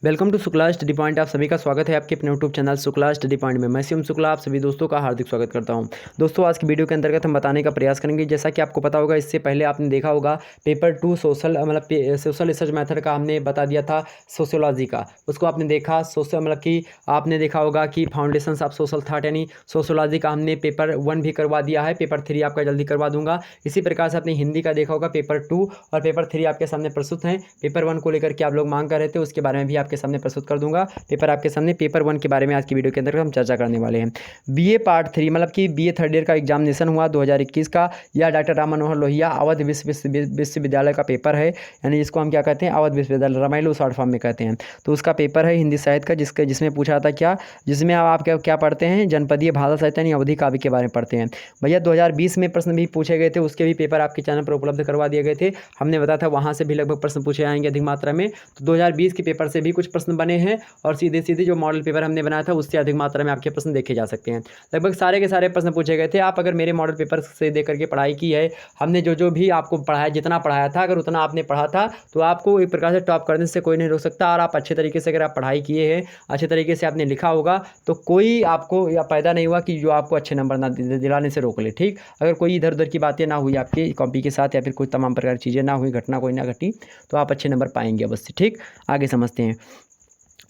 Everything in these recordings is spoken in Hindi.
Welcome to Shukla study point. आप सभी का स्वागत है आपके अपने YouTube channel Shukla study point में। मैं शिवम शुक्ला आप सभी दोस्तों का हार्दिक स्वागत करता हूं। दोस्तों, आज की वीडियो के अंतर्गत हम बताने का प्रयास करेंगे, जैसा कि आपको पता होगा, इससे पहले आपने देखा होगा पेपर 2 सोशल रिसर्च मेथड का हमने बता दिया था, सोशियोलॉजी का। उसको आपने देखा, सोशल कि आपने देखा होगा कि फाउंडेशंस ऑफ सोशल थॉट यानी सोशियोलॉजी का हमने पेपर 1 भी करवा दिया है। पेपर 3 आपका जल्दी करवा दूंगा। इसी प्रकार से आपने हिंदी का देखा होगा, पेपर 2 और पेपर 3 आपके सामने प्रस्तुत हैं। पेपर 1 को लेकर के आप लोग मांग कर रहे थे, उसके बारे में भी आपके सामने प्रस्तुत कर दूंगा। पेपर आपके सामने पेपर 1 के बारे में आज की वीडियो के अंदर हम चर्चा करने वाले हैं। बीए पार्ट 3 कि बीए थर्ड ईयर का एग्जामिनेशन हुआ 2021 का। यह डॉक्टर राम मनोहर लोहिया अवध विश्वविद्यालय का पेपर है, यानी जिसको हम क्या कहते हैं, अवध विश्वविद्यालय, रामायण शॉर्ट फॉर्म में कहते हैं। तो उसका पेपर है हिंदी साहित्य का, जिसमें पूछा था क्या, जिसमें आप क्या पढ़ते हैं, जनपदीय भाषा साहित्य यानी अवधि काव्य के बारे में पढ़ते हैं। भैया 2020 में प्रश्न भी पूछे गए थे, उसके भी पेपर आपके चैनल पर उपलब्ध करवा दिए गए थे। हमने बताया था वहाँ से भी लगभग प्रश्न पूछे आएंगे अधिक मात्रा में। तो 2020 के पेपर से भी कुछ प्रश्न बने हैं और सीधे सीधे जो मॉडल पेपर हमने बनाया था उससे अधिक मात्रा में आपके प्रश्न देखे जा सकते हैं। लगभग सारे के सारे प्रश्न पूछे गए थे। आप अगर मेरे मॉडल पेपर से देख करके पढ़ाई की है, हमने जो भी आपको पढ़ाया, जितना पढ़ाया था, अगर उतना आपने पढ़ा था तो आपको एक प्रकार से टॉप करने से कोई नहीं रोक सकता। और आप अच्छे तरीके से अगर आप पढ़ाई किए हैं, अच्छे तरीके से आपने लिखा होगा, तो कोई आपको या पैदा नहीं हुआ कि जो आपको अच्छे नंबर ना दिलाने से रोक ले। ठीक, अगर कोई इधर उधर की बातें ना हुई आपकी कॉपी के साथ, या फिर कोई तमाम प्रकार की चीज़ें ना हुई, घटना कोई ना घटी, तो आप अच्छे नंबर पाएंगे अवश्य। ठीक, आगे समझते हैं।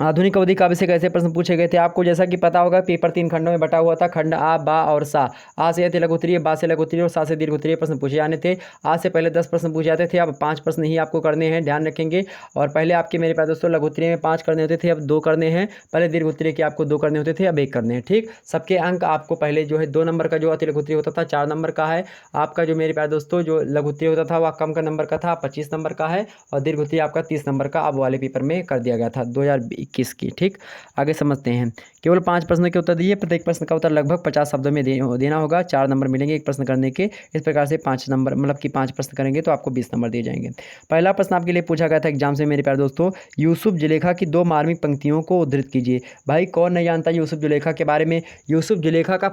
आधुनिक अवधि काव्य से कैसे प्रश्न पूछे गए थे आपको, जैसा कि पता होगा, पेपर 3 खंडों में बटा हुआ था। खंड आ, बा और सा। आ से लघु उत्तरीय, बा से लघु उत्तरीय और सा से दीर्घ उत्तरीय प्रश्न पूछे जाने थे। आ से पहले 10 प्रश्न पूछे जाते थे, अब 5 प्रश्न ही आपको करने हैं, ध्यान रखेंगे। और पहले आपके मेरे पास दोस्तों लघु उत्तरीय में 5 करने होते थे, अब 2 करने हैं। पहले दीर्घ उत्तरीय के आपको 2 करने होते थे, अब 1 करने हैं। ठीक, सबके अंक आपको पहले जो है 2 नंबर का जो अति लघु उत्तरीय होता था 4 नंबर का है। आपका जो मेरे पास दोस्तों जो लघु उत्तरीय होता था वह कम का नंबर का था, 25 नंबर का है। और दीर्घ उत्तरीय आपका 30 नंबर का अब वाले पेपर में कर दिया गया था 2021 की। ठीक, आगे समझते हैं। केवल 5 प्रश्न के उत्तर दिए, प्रत्येक प्रश्न का उत्तर लगभग 50 शब्दों में देना होगा। 4 नंबर मिलेंगे एक प्रश्न करने के। इस प्रकार से 5 नंबर कि 5 प्रश्न करेंगे तो आपको 20 नंबर दिए जाएंगे। पहला प्रश्न आपके लिए पूछा गया था एग्जाम से मेरे प्यारे दोस्तों, यूसुफ जुलेखा की 2 मार्मिक पंक्तियों को उद्धृत कीजिए। भाई कौन नहीं जानता यूसुफ जुलेखा के बारे में। यूसुफ जुलेखा का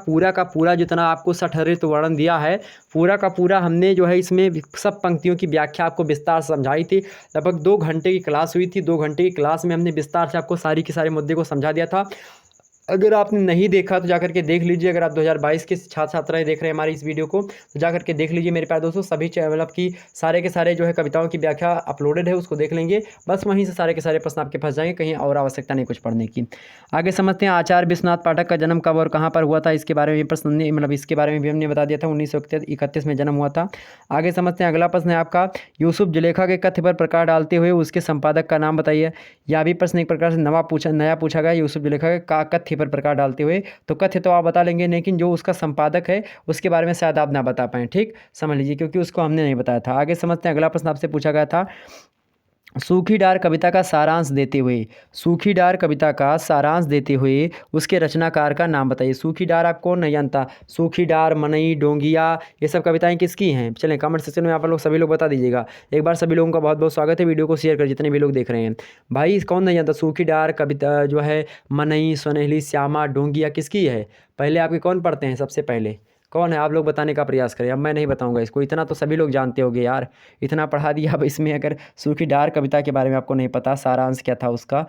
पूरा जितना आपको सठहरित वर्णन दिया है, पूरा का पूरा हमने जो है इसमें सब पंक्तियों की व्याख्या आपको विस्तार से समझाई थी। लगभग 2 घंटे की क्लास हुई थी। 2 घंटे की क्लास में हमने विस्तार से आपको सारी के सारे मुद्दे को समझा दिया था। अगर आपने नहीं देखा तो जाकर के देख लीजिए। अगर आप 2022 के छात्र छात्राएं देख रहे हैं हमारी इस वीडियो को, तो जाकर के देख लीजिए मेरे प्यारे दोस्तों। सभी कि सारे के सारे जो है कविताओं की व्याख्या अपलोडेड है, उसको देख लेंगे। बस वहीं से सारे के सारे प्रश्न आपके फंस जाएंगे, कहीं और आवश्यकता नहीं कुछ पढ़ने की। आगे समझते हैं। आचार्य विश्वनाथ पाठक का जन्म कब और कहाँ पर हुआ था, इसके बारे में प्रश्न इसके बारे में भी हमने बता दिया था। 1931 में जन्म हुआ था। आगे समझते हैं। अगला प्रश्न है आपका, यूसुफ जुलेखा के कथ्य पर प्रकाश डालते हुए उसके संपादक का नाम बताइए। यह भी प्रश्न एक प्रकार से नया पूछा गया। यूसुफ जुलेखा का कथ्य पर प्रकाश डालते हुए, तो कथ्य तो आप बता लेंगे, लेकिन जो उसका संपादक है उसके बारे में शायद आप ना बता पाएँ। ठीक, समझ लीजिए, क्योंकि उसको हमने नहीं बताया था। आगे समझते हैं। अगला प्रश्न आपसे पूछा गया था, सूखी डार कविता का सारांश देते हुए, सूखी डार कविता का सारांश देते हुए उसके रचनाकार का नाम बताइए। सूखी डार आप कौन नहीं जानता। सूखी डार, मनई, डोंगिया, ये सब कविताएं किसकी हैं? चलें कमेंट सेक्शन में आप लोग सभी लोग बता दीजिएगा। एक बार सभी लोगों का बहुत बहुत स्वागत है। वीडियो को शेयर कर जितने भी लोग देख रहे हैं। भाई कौन नहीं जानता सूखी डार कविता जो है, मनई, सुनहली, श्यामा, डोंगिया किसकी है? पहले आपके कौन पढ़ते हैं? सबसे पहले कौन है? आप लोग बताने का प्रयास करें। अब मैं नहीं बताऊंगा इसको, इतना तो सभी लोग जानते होंगे यार, इतना पढ़ा दिया। अब इसमें अगर सूखी डार कविता के बारे में आपको नहीं पता, सारांश क्या था उसका,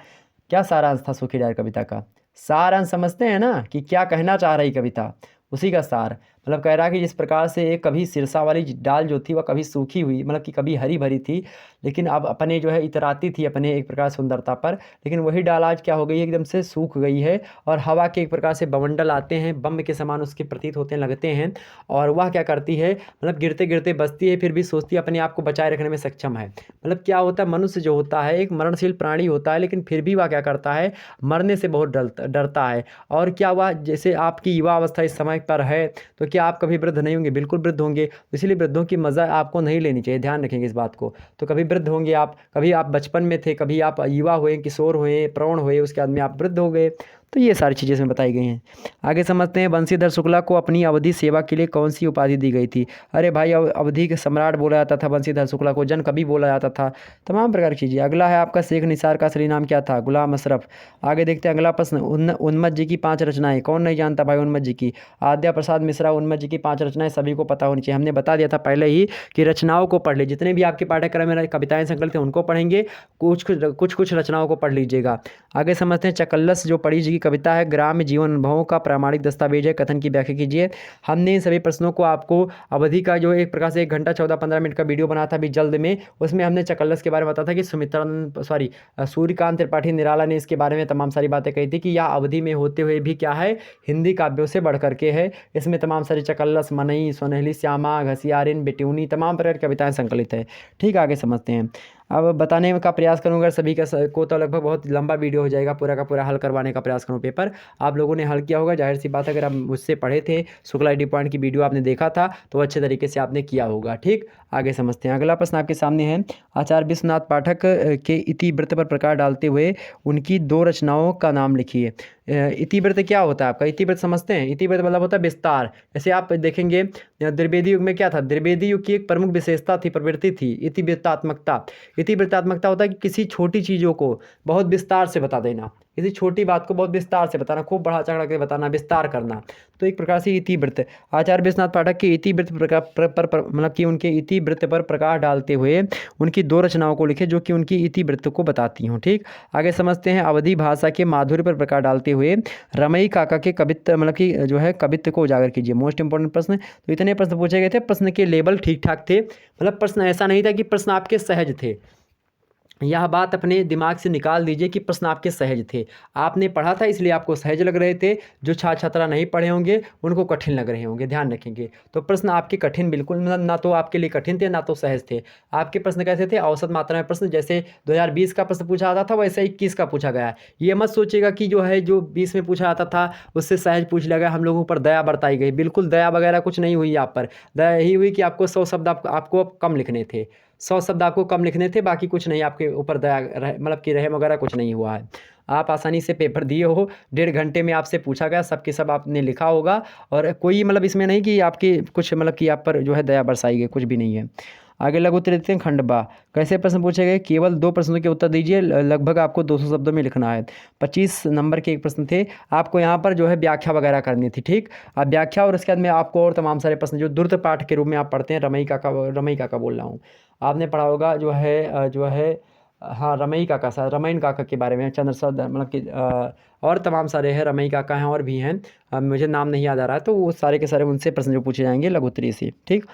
क्या सारांश था सूखी डार कविता का? सारांश समझते हैं ना, कि क्या कहना चाह रही कविता, उसी का सार। कह रहा है कि जिस प्रकार से एक कभी सिरसा वाली डाल जो थी वह कभी सूखी हुई, कि कभी हरी भरी थी, लेकिन अब अपने जो है इतराती थी अपने एक प्रकार सुंदरता पर, लेकिन वही डाल आज क्या हो गई, एकदम से सूख गई है। और हवा के एक प्रकार से बवंडल आते हैं, बम के समान उसके प्रतीत होते लगते हैं। और वह क्या करती है, गिरते गिरते बचती है, फिर भी सोचती है अपने आप को बचाए रखने में सक्षम है। क्या होता है, मनुष्य जो होता है एक मरणशील प्राणी होता है, लेकिन फिर भी वह क्या करता है, मरने से बहुत डरता है। और क्या हुआ, जैसे आपकी युवा अवस्था इस समय पर है, तो क्या आप कभी वृद्ध नहीं होंगे? बिल्कुल वृद्ध होंगे। इसलिए वृद्धों की मज़ा आपको नहीं लेनी चाहिए, ध्यान रखेंगे इस बात को। तो कभी वृद्ध होंगे आप, कभी आप बचपन में थे, कभी आप युवा हुए, किशोर हुए, प्रौढ़ हुए, उसके बाद में आप वृद्ध हो गए। तो ये सारी चीज़ें इसमें बताई गई हैं। आगे समझते हैं, बंशीधर शुक्ला को अपनी अवधि सेवा के लिए कौन सी उपाधि दी गई थी। अरे भाई, अवधि के सम्राट बोला जाता था बंशीधर शुक्ला को, जन कवि बोला जाता था, तमाम प्रकार की चीज़ें। अगला है आपका, शेख निसार का असली नाम क्या था। गुलाम अशरफ। आगे देखते हैं अगला प्रश्न, उन्मत्त जी की 5 रचनाएं। कौन नहीं जानता भाई उन्मत्त जी की। आद्या प्रसाद मिश्रा, उन्मत्त जी की 5 रचनाएं सभी को पता होनी चाहिए। हमने बता दिया था पहले ही कि रचनाओं को पढ़ लीजिए, जितने भी आपके पाठ्यक्रम में कविताएं संकलित हैं उनको पढ़ेंगे, कुछ रचनाओं को पढ़ लीजिएगा। आगे समझते हैं, चकल्लस जो पड़ी जी की कविता है, ग्राम्य जीवन अनुभवों का प्रामाणिक दस्तावेज है, कथन की व्याख्या कीजिए। हमने इन सभी प्रश्नों को आपको अवधि का जो एक प्रकार से 1 घंटा 14-15 मिनट का वीडियो बना था अभी जल्द में, उसमें हमने चकल्लस के बारे में बताया था कि सूर्यकांत त्रिपाठी निराला ने इसके बारे में तमाम सारी बातें कही थी कि यह अवधि में होते हुए भी क्या है, हिंदी काव्यों से बढ़ करके है। इसमें तमाम सारी चकल्लस, मनई, सोनहली, श्यामा, घसियारिन, बेट्यूनी, तमाम प्रकार की कविताएं संकलित है। ठीक, आगे समझते हैं। अब बताने का प्रयास करूँगा सभी को, तो लगभग बहुत लंबा वीडियो हो जाएगा। पूरा का पूरा हल करवाने का प्रयास करूँ पेपर। आप लोगों ने हल किया होगा, जाहिर सी बात है, अगर आप मुझसे पढ़े थे, शुक्ला डी पॉइंट की वीडियो आपने देखा था तो अच्छे तरीके से आपने किया होगा। ठीक, आगे समझते हैं। अगला प्रश्न आपके सामने है, आचार्य विश्वनाथ पाठक के इतिवृत्त पर प्रकाश डालते हुए उनकी 2 रचनाओं का नाम लिखिए। इतिवृत्त क्या होता है आपका? इतिवृत्त समझते हैं? इतिवृत्त मतलब होता है विस्तार। जैसे आप देखेंगे द्विवेदी युग में क्या था, द्विवेदी युग की एक प्रमुख विशेषता थी, प्रवृत्ति थी, इतिवृत्तात्मकता। इतिवृत्तात्मकता होता है कि किसी छोटी चीज़ों को बहुत विस्तार से बता देना, किसी छोटी बात को बहुत विस्तार से बताना, खूब बढ़ा चढ़ा के बताना, विस्तार करना, तो एक प्रकार से इतिवृत्त। आचार्य विश्वनाथ पाठक के इतिवृत्त मतलब कि उनके इतिवृत्त पर प्रकाश डालते हुए उनकी 2 रचनाओं को लिखे जो कि उनकी इतिवृत्त को बताती हूँ। ठीक, आगे समझते हैं, अवधि भाषा के माधुर्य पर प्रकाश डालते हुए रमई काका के कवित्व मतलब कि जो है कवित्व को उजागर कीजिए। मोस्ट इंपॉर्टेंट प्रश्न। तो इतने प्रश्न पूछे गए थे, प्रश्न के लेवल ठीक ठाक थे, मतलब प्रश्न ऐसा नहीं था कि प्रश्न आपके सहज थे। यह बात अपने दिमाग से निकाल दीजिए कि प्रश्न आपके सहज थे, आपने पढ़ा था इसलिए आपको सहज लग रहे थे। जो छात्र छात्रा नहीं पढ़े होंगे उनको कठिन लग रहे होंगे, ध्यान रखेंगे। तो प्रश्न आपके कठिन बिल्कुल ना तो आपके लिए कठिन थे ना तो सहज थे। आपके प्रश्न कैसे थे? औसत मात्रा में प्रश्न, जैसे 2020 का प्रश्न पूछा जाता था वैसे 21 का पूछा गया। ये मत सोचिएगा कि जो 20 में पूछा जाता था उससे सहज पूछ लिया गया, हम लोगों पर दया बरताई गई। बिल्कुल दया वगैरह कुछ नहीं हुई आप पर। दया यही हुई कि आपको 100 शब्द आपको कम लिखने थे, 100 शब्द आपको कम लिखने थे, बाकी कुछ नहीं आपके ऊपर दया मतलब कि रहम वगैरह कुछ नहीं हुआ है। आप आसानी से पेपर दिए हो, 1.5 घंटे में आपसे पूछा गया, सब के सब आपने लिखा होगा, और कोई मतलब इसमें नहीं कि आपकी कुछ मतलब कि आप पर जो है दया बरसाई गई, कुछ भी नहीं है। आगे लघु उत्तर देते हैं, खंड बा। कैसे प्रश्न पूछे गए? केवल 2 प्रश्नों के उत्तर दीजिए, लगभग आपको 200 शब्दों में लिखना है। 25 नंबर के एक प्रश्न थे, आपको यहाँ पर जो है व्याख्या वगैरह करनी थी। ठीक, अब व्याख्या और उसके बाद में आपको और तमाम सारे प्रश्न जो द्रुत पाठ के रूप में आप पढ़ते हैं, रमई काका बोल रहा हूँ, आपने पढ़ा होगा जो है हाँ, रमई काका, रामायण काका के बारे में, चंद्रशेखर मतलब कि और तमाम सारे हैं, रमई काका हैं और भी हैं, मुझे नाम नहीं याद आ रहा है। तो वो सारे के सारे उनसे प्रश्न जो पूछे जाएंगे लघुत्तरीय से। ठीक,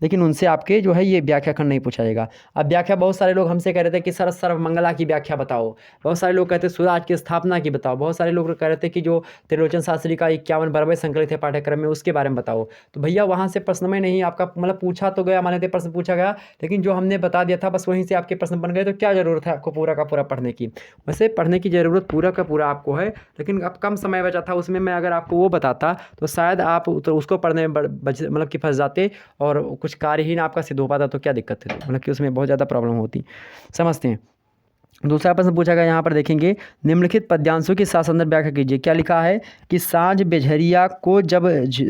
लेकिन उनसे आपके जो है ये व्याख्याखंड नहीं पूछा जाएगा। अब व्याख्या बहुत सारे लोग हमसे कह रहे थे कि सर सर्वमंगला की व्याख्या बताओ, बहुत सारे लोग कहते हैं स्वराज की स्थापना की बताओ, बहुत सारे लोग कह रहे थे कि जो त्रिलोचन शास्त्री का 51 बरबे संकलित है पाठ्यक्रम में उसके बारे में बताओ। तो भैया वहाँ से प्रश्न में नहीं आपका मतलब पूछा तो गया, माने थे प्रश्न पूछा गया, लेकिन जो हमने बता दिया था बस वहीं से आपके प्रश्न बन गए। तो क्या ज़रूरत है आपको पूरा का पूरा पढ़ने की? वैसे पढ़ने की ज़रूरत पूरा का पूरा आपको है, लेकिन अब कम समय बचा था, उसमें मैं अगर आपको वो बताता तो शायद आप तो उसको पढ़ने में मतलब कि फंस जाते और कुछ कार्य ही ना आपका सिद्ध हो पाता, तो क्या दिक्कत थी? मतलब कि उसमें बहुत ज़्यादा प्रॉब्लम होती। समझते हैं। दूसरा प्रश्न पूछा गया, यहाँ पर देखेंगे, निम्नलिखित पद्यांशों की साथ संदर्भ व्याख्या कीजिए। क्या लिखा है कि साँझ बेझरिया को जब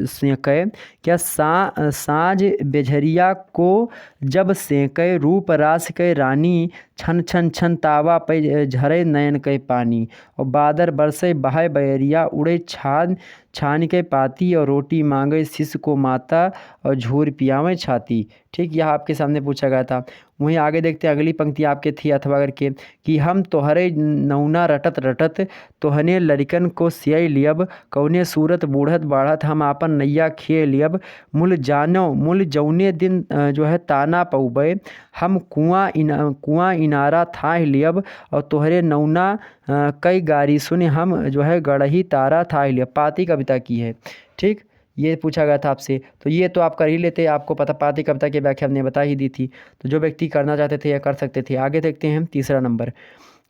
सेंके, क्या साँझ बेझरिया को जब सेंके, रूप रास के रानी, छन छन छन तावा पे झरे नयन के पानी, और बादर बरसे बहाय बैरिया, उड़े छान छान के पाती, और रोटी मांगे शिष्य को माता, और झूर पियावे छाती। ठीक, यह आपके सामने पूछा गया था। वहीं आगे देखते हैं, अगली पंक्ति आपके थी अथवा करके कि हम तोहरे नौना रटत रटत, तोहने लड़कन को सिय लियब, कौने सूरत बूढ़त बाढ़त, हम आपन नैया खिए लियब, मुल जौने दिन जो है ताना पौबे, हम कुआं इनारा था लियब, और तोहरे नौना कई गारी सुने, हम जो है गढ़ही तारा था लियब। पाती कविता की है। ठीक, ये पूछा गया था आपसे, तो ये तो आप कर ही लेते, आपको पता, पाती कविता की व्याख्या हमने बता ही दी थी। तो जो व्यक्ति करना चाहते थे या कर सकते थे। आगे देखते हैं हम तीसरा नंबर।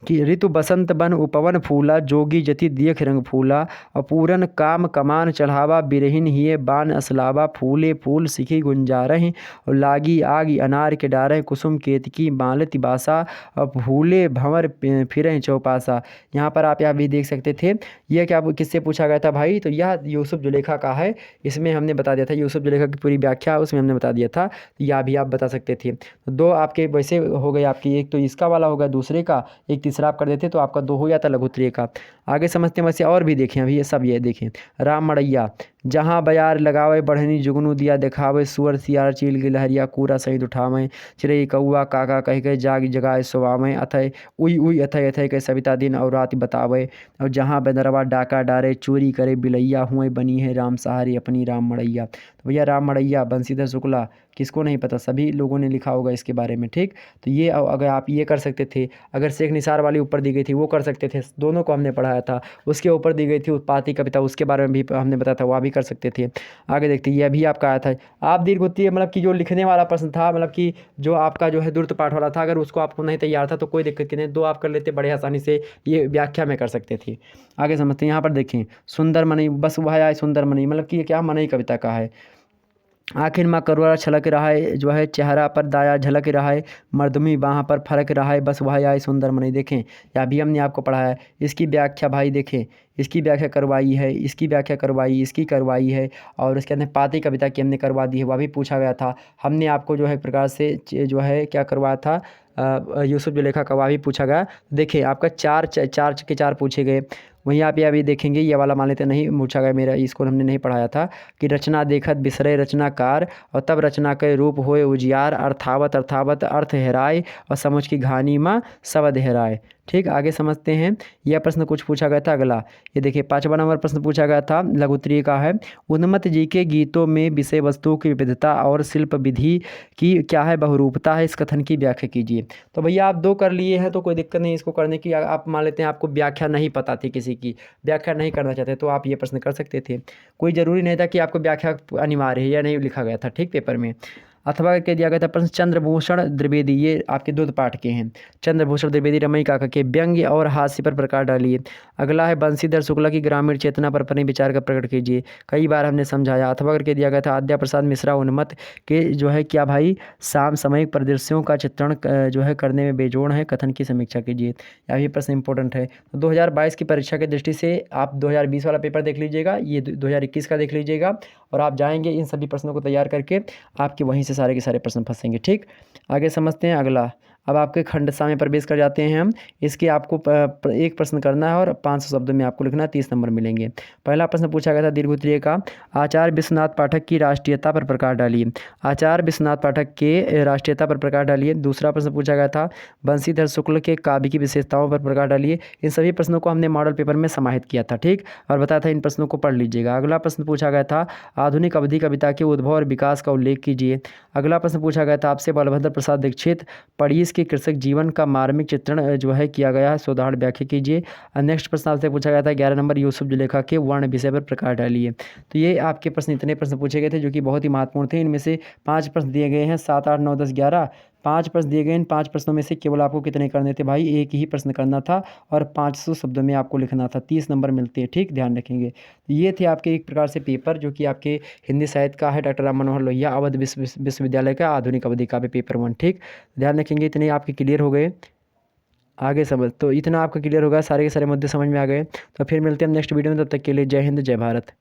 कि ऋतु बसंत बन उपवन फूला, जोगी जति देख रंग फूला, अपूरन काम कमान चढ़ावा, बिरहिन हिये बान असलावा, फूले फूल सिखी गुंजारहि, और लागी आग अनार के डारें, कुसुम केतकी बालति बासा, और फूले भंवर फिरें चौपासा। यहाँ पर आप यहाँ भी देख सकते थे, यह क्या किससे पूछा गया था भाई, तो यह यूसुफ जुलेखा का है। इसमें हमने बता दिया था यूसुफ जुलेखा की पूरी व्याख्या उसमें हमने बता दिया था, तो यह भी आप बता सकते थे। तो दो आपके वैसे हो गए आपकी, एक तो इसका वाला होगा दूसरे का, एक तीसरा आप कर देते तो आपका दो हो जाता लघुत्तरीय का। आगे समझते हैं वैसे और भी देखें, अभी ये सब ये देखें। राम मड़ैया जहाँ बयार लगावे, बढ़नी जुगनू दिया दिखावे, सुअर सियार चील गिलहरिया कूरा सहित उठावें, चिड़ै कौआ काका कह के जाग जगाए सुवावें, अथय उई उई अथय अथय के सविता दिन और रात बतावे, और जहाँ बेदरवा डाका डारे, चोरी करे बिलैया, हुए बनी है राम सहारे अपनी राम मड़ैया। तो भैया राम मड़ैया बंशीधर शुक्ला, किसको नहीं पता, सभी लोगों ने लिखा होगा इसके बारे में, ठीक। तो ये अगर आप ये कर सकते थे, अगर शेख निसार वाली ऊपर दी गई थी वो कर सकते थे, दोनों को हमने पढ़ाया था। उसके ऊपर दी गई थी उत्पाती कविता, उसके बारे में भी हमने बताया था, वह भी कर सकते थे। आगे देखते ये भी आपका आया था। आप दीर्घ उत्तीय मतलब कि जो लिखने वाला प्रश्न था, मतलब कि जो आपका जो है द्रुत पाठ वाला था, अगर उसको आपको नहीं तैयार था तो कोई दिक्कत नहीं, दो आप कर लेते बड़े आसानी से, ये व्याख्या में कर सकते थे। आगे समझते हैं, यहाँ पर देखें सुंदर मनी बस वह आए सुंदर मनी, मतलब कि ये क्या मनई कविता का है। आखिर माँ करुणा छलक रहा है, जो है चेहरा पर दाया झलक रहा है, मर्दमी बाहाँ पर फरक रहा है, बस वह आए सुंदर मनी। देखें या भी हमने आपको पढ़ाया है, इसकी व्याख्या भाई देखें, इसकी व्याख्या करवाई है, इसकी व्याख्या करवाई, इसकी करवाई है, और उसके अंदर पाती कविता की हमने करवा दी है, वह भी पूछा गया था। हमने आपको जो है प्रकार से जो है क्या करवाया था, यूसुफ जुलेखा का वह भी पूछा गया। देखिए आपका चार के चार पूछे गए। वहीं आप ये अभी देखेंगे, ये वाला मान लेते नहीं पूछा गया, मेरा इसको हमने नहीं पढ़ाया था, कि रचना देखत बिसरे रचनाकार, और तब रचना के रूप होए उजियार, अर्थावत अर्थावत अर्थ हेराए, और समुझ की घानी माँ शब्द हेराए। ठीक, आगे समझते हैं। यह प्रश्न कुछ पूछा गया था अगला, ये देखिए 5वां नंबर प्रश्न पूछा गया था, लघुत्तरीय का है। उन्मत्त जी के गीतों में विषय वस्तु की विविधता और शिल्प विधि की क्या है बहुरूपता है, इस कथन की व्याख्या कीजिए। तो भैया आप दो कर लिए हैं तो कोई दिक्कत नहीं इसको करने की। आप मान लेते हैं आपको व्याख्या नहीं पता थी, किसी की व्याख्या नहीं करना चाहते, तो आप ये प्रश्न कर सकते थे। कोई ज़रूरी नहीं था कि आपको व्याख्या अनिवार्य है, या नहीं लिखा गया था ठीक पेपर में। अथवा करके दिया गया था प्रश्न चंद्रभूषण द्विवेदी, ये आपके दो पाठ के हैं। चंद्रभूषण द्विवेदी रमई काका के व्यंग्य और हास्य पर प्रकाश डालिए। अगला है बंशीधर शुक्ला की ग्रामीण चेतना पर अपने विचार का प्रकट कीजिए। कई बार हमने समझाया। अथवा करके दिया गया था आद्या प्रसाद मिश्रा उन्मत्त के जो है क्या भाई समसामयिक परिदृश्यों का चित्रण जो है करने में बेजोड़ है, कथन की समीक्षा कीजिए। यह भी प्रश्न इंपॉर्टेंट है। तो 2022 की परीक्षा की दृष्टि से आप 2020 वाला पेपर देख लीजिएगा, ये 2021 का देख लीजिएगा, और आप जाएंगे इन सभी प्रश्नों को तैयार करके, आपके वहीं से सारे के सारे प्रश्न फंसेंगे। ठीक, आगे समझते हैं अगला। अब आपके खंडसा में प्रवेश कर जाते हैं हम। इसके आपको एक प्रश्न करना है और 500 शब्दों में आपको लिखना है, 30 नंबर मिलेंगे। पहला प्रश्न पूछा गया था दीर्घ उत्तरीय का, आचार्य विश्वनाथ पाठक की राष्ट्रीयता पर प्रकाश डालिए। आचार्य विश्वनाथ पाठक के राष्ट्रीयता पर प्रकाश डालिए। दूसरा प्रश्न पूछा गया था बंशीधर शुक्ल के काव्य की विशेषताओं पर प्रकाश डालिए। इन सभी प्रश्नों को हमने मॉडल पेपर में समाहित किया था, ठीक, और बताया था इन प्रश्नों को पढ़ लीजिएगा। अगला प्रश्न पूछा गया था आधुनिक अवधि कविता के उद्भव और विकास का उल्लेख कीजिए। अगला प्रश्न पूछा गया था आपसे बलभद्र प्रसाद दीक्षित पड़ीस के कृषक जीवन का मार्मिक चित्रण जो है किया गया है, सोदाहरण व्याख्या कीजिए। नेक्स्ट प्रश्न आपसे पूछा गया था 11 नंबर यूसुफ जुलेखा के वर्ण विषय पर प्रकाश डालिए। तो ये आपके प्रश्न, इतने प्रश्न पूछे गए थे जो कि बहुत ही महत्वपूर्ण थे। इनमें से 5 प्रश्न दिए गए हैं, 7, 8, 9, 10, 11, 5 प्रश्न दिए गए। इन 5 प्रश्नों में से केवल आपको कितने करने थे भाई, एक ही प्रश्न करना था और 500 शब्दों में आपको लिखना था। 30 नंबर मिलते हैं, ठीक, ध्यान रखेंगे। ये थे आपके एक प्रकार से पेपर जो कि आपके हिंदी साहित्य का है, डॉक्टर राम मनोहर लोहिया अवध विश्वविद्यालय का आधुनिक अवधि का भी पेपर 1, ठीक, ध्यान रखेंगे। इतने आपके क्लियर हो गए, आगे समझ तो इतना आपका क्लियर होगा, सारे के सारे मुद्दे समझ में आ गए। तो फिर मिलते हैं हम नेक्स्ट वीडियो में, तब तक के लिए जय हिंद जय भारत।